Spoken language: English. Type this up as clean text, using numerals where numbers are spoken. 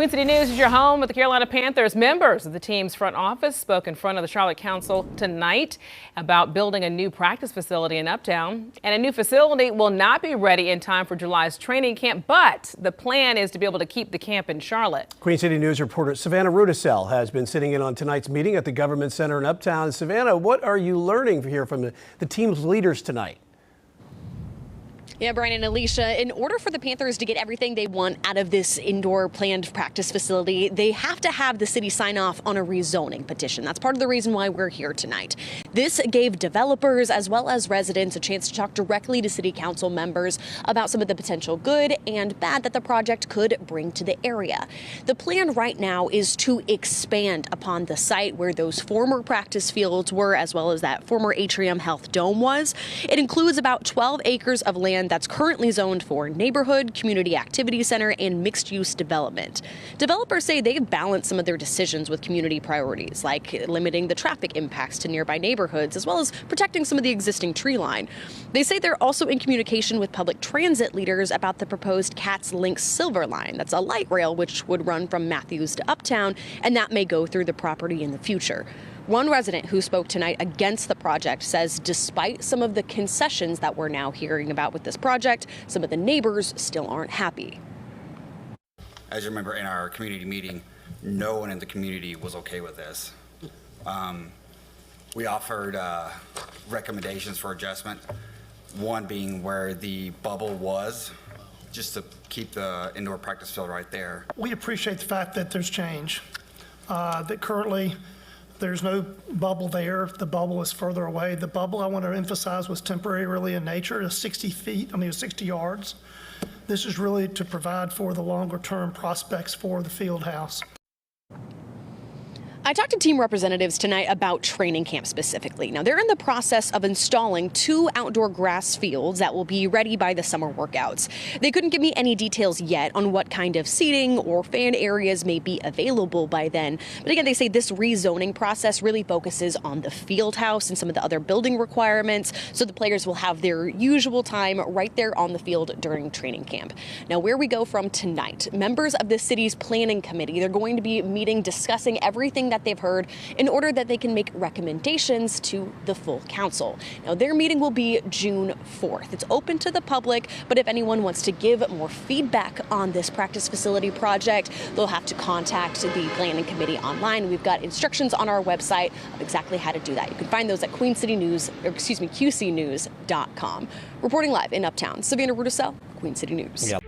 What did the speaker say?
Queen City News is your home with the Carolina Panthers. Members of the team's front office spoke in front of the Charlotte Council tonight about building a new practice facility in Uptown. And a new facility will not be ready in time for July's training camp, but the plan is to be able to keep the camp in Charlotte. Queen City News reporter Savannah Rudisell has been sitting in on tonight's meeting at the Government Center in Uptown. Savannah, what are you learning here from the team's leaders tonight? Yeah, Brian and Alicia, in order for the Panthers to get everything they want out of this indoor planned practice facility, they have to have the city sign off on a rezoning petition. That's part of the reason why we're here tonight. This gave developers as well as residents a chance to talk directly to city council members about some of the potential good and bad that the project could bring to the area. The plan right now is to expand upon the site where those former practice fields were, as well as that former Atrium Health Dome was. It includes about 12 acres of land that's currently zoned for neighborhood, community activity center, and mixed-use development. Developers say they've balanced some of their decisions with community priorities, like limiting the traffic impacts to nearby neighborhoods, as well as protecting some of the existing tree line. They say they're also in communication with public transit leaders about the proposed Cats Link Silver Line. That's a light rail which would run from Matthews to Uptown, and that may go through the property in the future. One resident who spoke tonight against the project says despite some of the concessions that we're now hearing about with this project, some of the neighbors still aren't happy. As you remember in our community meeting, no one in the community was okay with this. We offered recommendations for adjustment, one being where the bubble was, just to keep the indoor practice field right there. We appreciate the fact that there's change, that currently there's no bubble there. The bubble is further away. The bubble, I want to emphasize, was temporary really in nature. It's 60 feet, 60 yards. This is really to provide for the longer term prospects for the field house. I talked to team representatives tonight about training camp specifically. Now, they're in the process of installing 2 outdoor grass fields that will be ready by the summer workouts. They couldn't give me any details yet on what kind of seating or fan areas may be available by then. But again, they say this rezoning process really focuses on the field house and some of the other building requirements, so the players will have their usual time right there on the field during training camp. Now, where we go from tonight, members of the city's planning committee, they're going to be meeting, discussing everything that they've heard in order that they can make recommendations to the full council. Now, their meeting will be June 4th. It's open to the public, but if anyone wants to give more feedback on this practice facility project, they'll have to contact the planning committee online. We've got instructions on our website of exactly how to do that. You can find those at QCnews.com. Reporting live in Uptown, Savannah Rudisell, Queen City News. Yep.